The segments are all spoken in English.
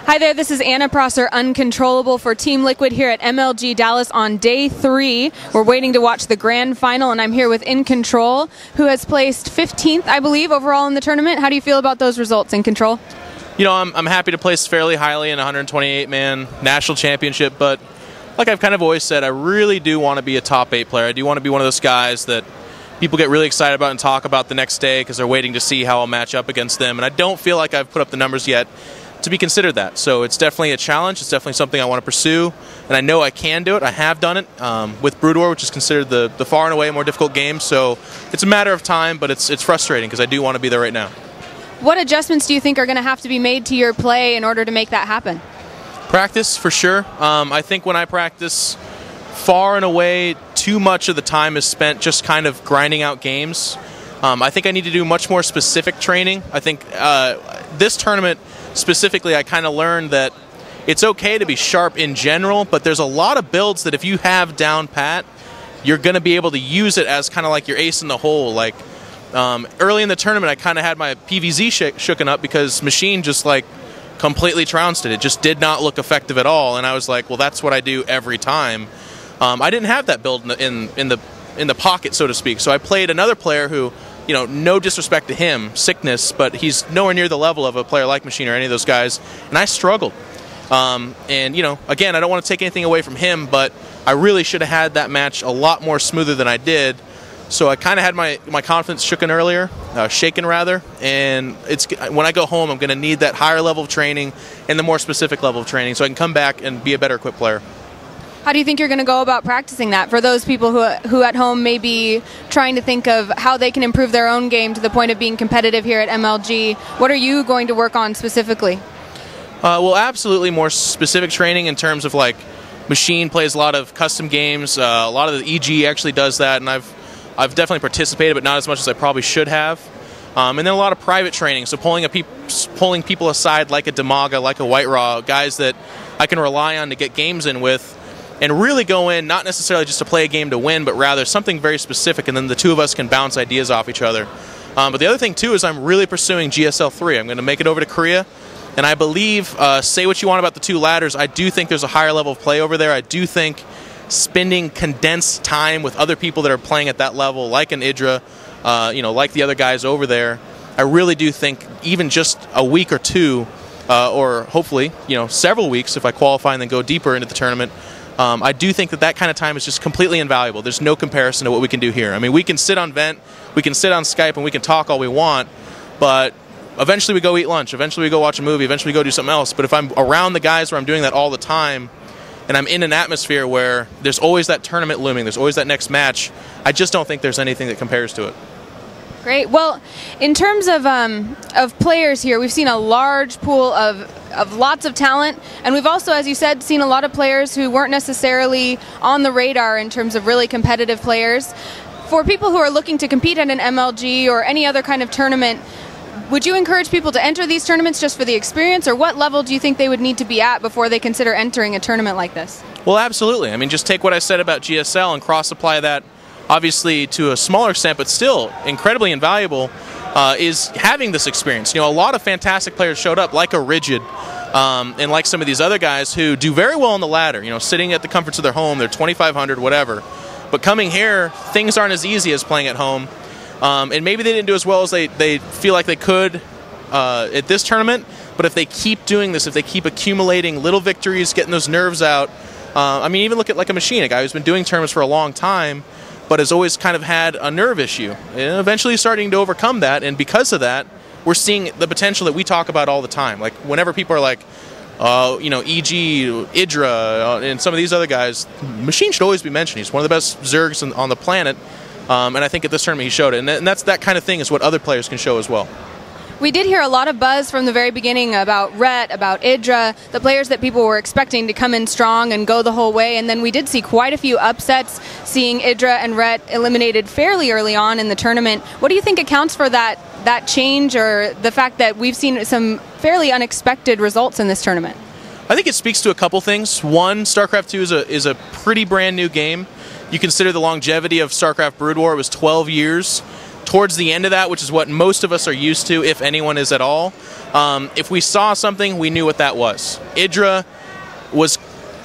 Hi there, this is Anna Prosser, uNcontroLable for Team Liquid here at MLG Dallas on day 3. We're waiting to watch the grand final, and I'm here with iNcontroL, who has placed 15th, I believe, overall in the tournament. How do you feel about those results, iNcontroL? You know, I'm happy to place fairly highly in a 128-man national championship, but like I've kind of always said, I really do want to be a top 8 player. I do want to be one of those guys that people get really excited about and talk about the next day because they're waiting to see how I'll match up against them, and I don't feel like I've put up the numbers yet to be considered that. So it's definitely a challenge. It's definitely something I want to pursue, and I know I can do it. I have done it with Brood War, which is considered the far and away more difficult game, so it's a matter of time, but it's frustrating because I do want to be there right now. What adjustments do you think are going to have to be made to your play in order to make that happen? Practice, for sure. I think when I practice, far and away, too much of the time is spent just kind of grinding out games. I think I need to do much more specific training. I think this tournament specifically, I kind of learned that it's okay to be sharp in general, but there's a lot of builds that if you have down pat, you're going to be able to use it as kind of like your ace in the hole. Like early in the tournament, I kind of had my PVZ shooken up because Machine just like completely trounced it. It just did not look effective at all, and I was like, well, that's what I do every time. I didn't have that build in the pocket, so to speak. So I played another player who, you know, no disrespect to him, Sickness, but he's nowhere near the level of a player like Machine or any of those guys, and I struggled. And, you know, again, I don't want to take anything away from him, but I really should have had that match a lot more smoother than I did. So I kind of had my confidence shaken earlier, and when I go home, I'm going to need that higher level of training and the more specific level of training so I can come back and be a better equipped player. How do you think you're going to go about practicing that for those people who at home may be trying to think of how they can improve their own game to the point of being competitive here at MLG? What are you going to work on specifically? Well, absolutely more specific training in terms of like Machine plays a lot of custom games. A lot of the EG actually does that, and I've definitely participated, but not as much as I probably should have. And then a lot of private training, so pulling people aside like a Demaga, like a White Raw, guys that I can rely on to get games in with, and really go in, not necessarily just to play a game to win, but rather something very specific, and then the two of us can bounce ideas off each other. But the other thing, too, is I'm really pursuing GSL 3. I'm going to make it over to Korea, and I believe, say what you want about the two ladders, I do think there's a higher level of play over there. I do think spending condensed time with other people that are playing at that level, like an Idra, you know, like the other guys over there, I really do think even just a week or two, or hopefully, you know, several weeks if I qualify and then go deeper into the tournament, I do think that kind of time is just completely invaluable. There's no comparison to what we can do here. I mean, we can sit on Vent, we can sit on Skype, and we can talk all we want, but eventually we go eat lunch, eventually we go watch a movie, eventually we go do something else. But if I'm around the guys where I'm doing that all the time, and I'm in an atmosphere where there's always that tournament looming, there's always that next match, I just don't think there's anything that compares to it. Great. Well, in terms of players here, we've seen a large pool of lots of talent, and we've also, as you said, seen a lot of players who weren't necessarily on the radar in terms of really competitive players. For people who are looking to compete at an MLG or any other kind of tournament, would you encourage people to enter these tournaments just for the experience, or what level do you think they would need to be at before they consider entering a tournament like this? Well, absolutely. I mean, just take what I said about GSL and cross-apply that, obviously to a smaller extent, but still incredibly invaluable, is having this experience. You know, a lot of fantastic players showed up, like a Rigid, and like some of these other guys who do very well on the ladder, you know, sitting at the comforts of their home, they're 2,500, whatever. But coming here, things aren't as easy as playing at home. And maybe they didn't do as well as they feel like they could at this tournament, but if they keep doing this, if they keep accumulating little victories, getting those nerves out, I mean, even look at like a Machine, a guy who's been doing tournaments for a long time, but has always kind of had a nerve issue. And eventually starting to overcome that, and because of that, we're seeing the potential that we talk about all the time. Like, whenever people are like, you know, EG, Idra, and some of these other guys, Machine should always be mentioned. He's one of the best Zergs on the planet, and I think at this tournament he showed it. And that's that kind of thing is what other players can show as well. We did hear a lot of buzz from the very beginning about Rhett, about Idra, the players that people were expecting to come in strong and go the whole way, and then we did see quite a few upsets, seeing Idra and Rhett eliminated fairly early on in the tournament. What do you think accounts for that change, or the fact that we've seen some fairly unexpected results in this tournament? I think it speaks to a couple things. One, StarCraft 2 is a pretty brand new game. You consider the longevity of StarCraft Brood War, it was 12 years. towards the end of that, which is what most of us are used to, if anyone is at all, if we saw something, we knew what that was. Idra was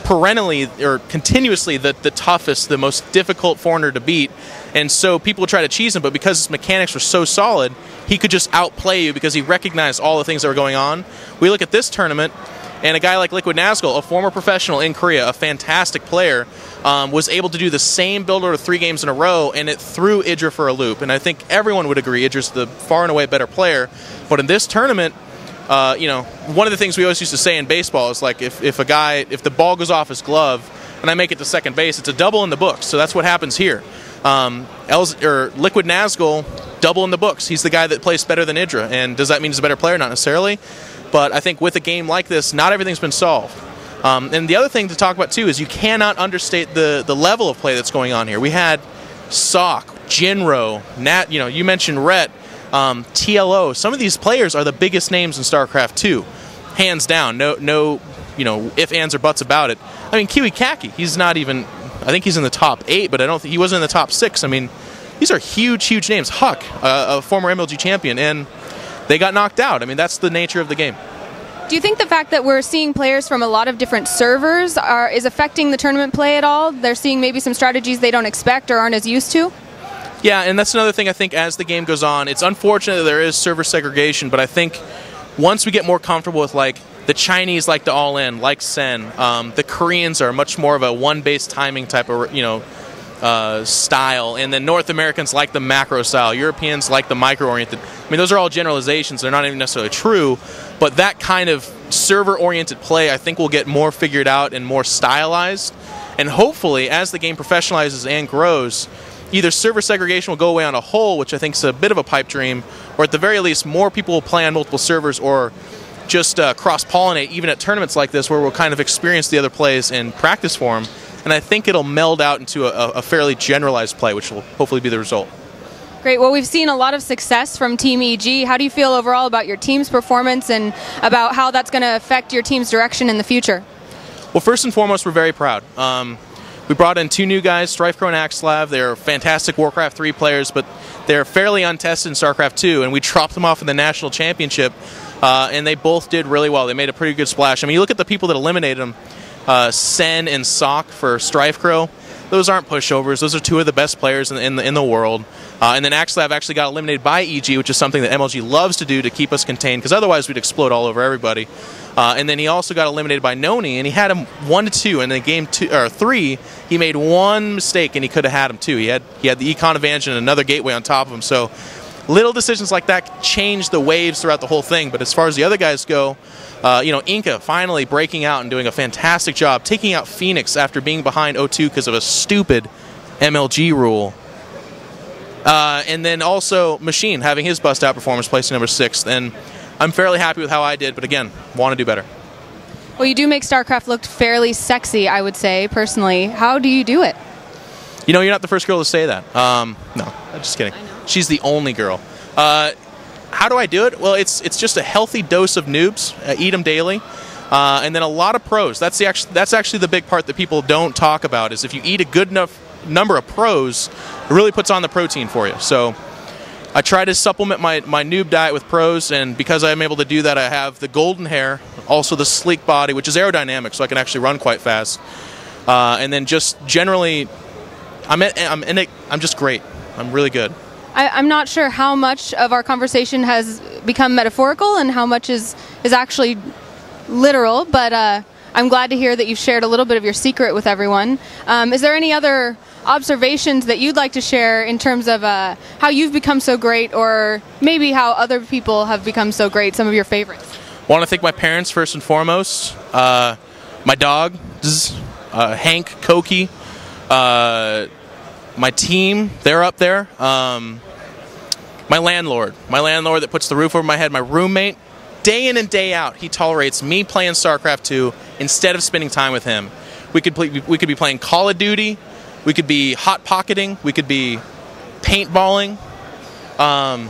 perennially or continuously the toughest, the most difficult foreigner to beat, and so people try to cheese him, but because his mechanics were so solid, he could just outplay you because he recognized all the things that were going on. We look at this tournament, and a guy like Liquid Nazgul, a former professional in Korea, a fantastic player, was able to do the same build order 3 games in a row, and it threw Idra for a loop. And I think everyone would agree Idra's the far and away better player. But in this tournament, you know, one of the things we always used to say in baseball is like if the ball goes off his glove and I make it to second base, it's a double in the books. So that's what happens here. Liquid Nazgul, double in the books. He's the guy that plays better than Idra. And does that mean he's a better player? Not necessarily. But I think with a game like this, not everything's been solved. And the other thing to talk about, too, is you cannot understate the level of play that's going on here. We had Sok, Jinro, Nat, you know, you mentioned Rhett, TLO. Some of these players are the biggest names in StarCraft 2. Hands down. No, you know, ifs, ands, or buts about it. I mean, Kiwi Kaki, he's not even, I think he's in the top 8, but I don't think he wasn't in the top 6. I mean, these are huge, huge names. Huck, a former MLG champion, and they got knocked out. I mean, that's the nature of the game. Do you think the fact that we're seeing players from a lot of different servers is affecting the tournament play at all? They're seeing maybe some strategies they don't expect or aren't as used to? Yeah, and that's another thing I think as the game goes on. It's unfortunate that there is server segregation, but I think once we get more comfortable with, like, the Chinese like to all-in, like Sen, the Koreans are much more of a one-base timing type of, you know, style, and then North Americans like the macro style, Europeans like the micro-oriented. I mean, those are all generalizations. They're not even necessarily true, but that kind of server-oriented play, I think, will get more figured out and more stylized, and hopefully, as the game professionalizes and grows, either server segregation will go away on a whole, which I think is a bit of a pipe dream, or at the very least, more people will play on multiple servers, or just cross-pollinate, even at tournaments like this, where we'll kind of experience the other plays in practice form. And I think it'll meld out into a fairly generalized play, which will hopefully be the result. Great. Well, we've seen a lot of success from Team EG. How do you feel overall about your team's performance and about how that's going to affect your team's direction in the future? Well, first and foremost, we're very proud. We brought in 2 new guys, StrifeCrow and AskJoshy. They're fantastic Warcraft 3 players, but they're fairly untested in StarCraft 2, and we dropped them off in the National Championship, and they both did really well. They made a pretty good splash. I mean, you look at the people that eliminated them, Sen and Sok for StrifeCrow. Those aren't pushovers. Those are 2 of the best players in the world. And then AskJoshy actually got eliminated by EG, which is something that MLG loves to do to keep us contained, because otherwise we'd explode all over everybody. And then he also got eliminated by Noni, and he had him 1-2. And in game 3, he made 1 mistake, and he could have had him 2. He had the econ advantage and another gateway on top of him. So little decisions like that change the waves throughout the whole thing. But as far as the other guys go, you know, Inca finally breaking out and doing a fantastic job, taking out Phoenix after being behind 0-2 because of a stupid MLG rule. And then also Machine having his bust out performance, placing number 6th. And I'm fairly happy with how I did, but again, want to do better. Well, you do make StarCraft look fairly sexy, I would say, personally. How do you do it? You know, you're not the first girl to say that. No, I'm just kidding. She's the only girl. How do I do it? Well, it's just a healthy dose of noobs. Eat them daily. And then a lot of pros. That's actually the big part that people don't talk about, is if you eat a good enough number of pros, it really puts on the protein for you. So I try to supplement my noob diet with pros, and because I'm able to do that, I have the golden hair, also the sleek body, which is aerodynamic, so I can actually run quite fast. And then just generally, I'm just great. I'm really good. I'm not sure how much of our conversation has become metaphorical and how much is actually literal, but I'm glad to hear that you've shared a little bit of your secret with everyone. Is there any other observations that you'd like to share in terms of how you've become so great, or maybe how other people have become so great, some of your favorites? I want to thank my parents first and foremost, my dog, Hank, Koki, my team, they're up there, my landlord that puts the roof over my head, my roommate, day in and day out, he tolerates me playing StarCraft 2 instead of spending time with him. We could be playing Call of Duty, we could be hot pocketing, we could be paintballing. I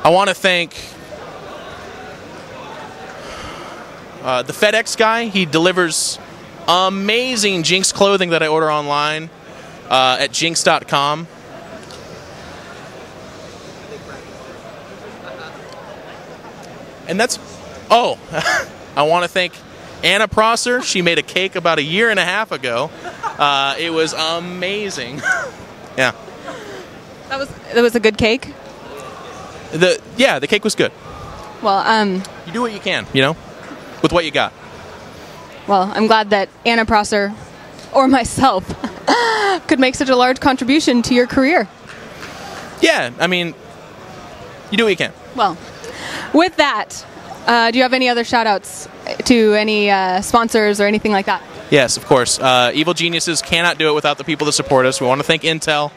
want to thank the FedEx guy. He delivers amazing Jinx clothing that I order online at jinx.com. And that's, oh, I want to thank Anna Prosser. She made a cake about a year and a half ago. It was amazing. Yeah. That was a good cake? The cake was good. Well, you do what you can, you know, with what you got. Well, I'm glad that Anna Prosser or myself could make such a large contribution to your career. Yeah, I mean, you do what you can. Well, with that, do you have any other shout-outs to any sponsors or anything like that? Yes, of course. Evil Geniuses cannot do it without the people that support us. We want to thank Intel.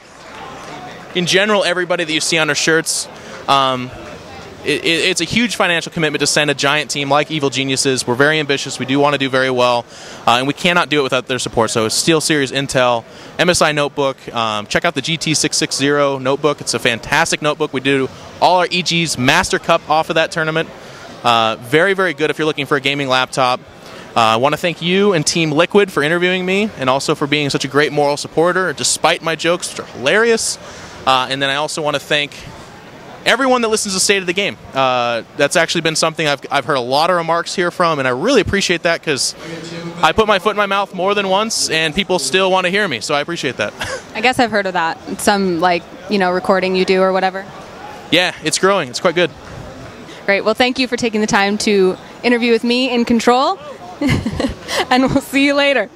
In general, everybody that you see on our shirts. It's a huge financial commitment to send a giant team like Evil Geniuses. We're very ambitious. We do want to do very well. And we cannot do it without their support. So SteelSeries, Intel, MSI Notebook. Check out the GT660 notebook. It's a fantastic notebook. We do all our EG's Master Cup off of that tournament. Very, very good if you're looking for a gaming laptop. I want to thank you and Team Liquid for interviewing me and also for being such a great moral supporter despite my jokes, which are hilarious. And then I also want to thank everyone that listens to State of the Game. That's actually been something I've heard a lot of remarks here from, and I really appreciate that because I put my foot in my mouth more than once, and people still want to hear me, so I appreciate that. I guess I've heard of that. Some, like, recording you do or whatever. Yeah, it's growing. It's quite good. Great. Well, thank you for taking the time to interview with me, iNcontroL, and we'll see you later.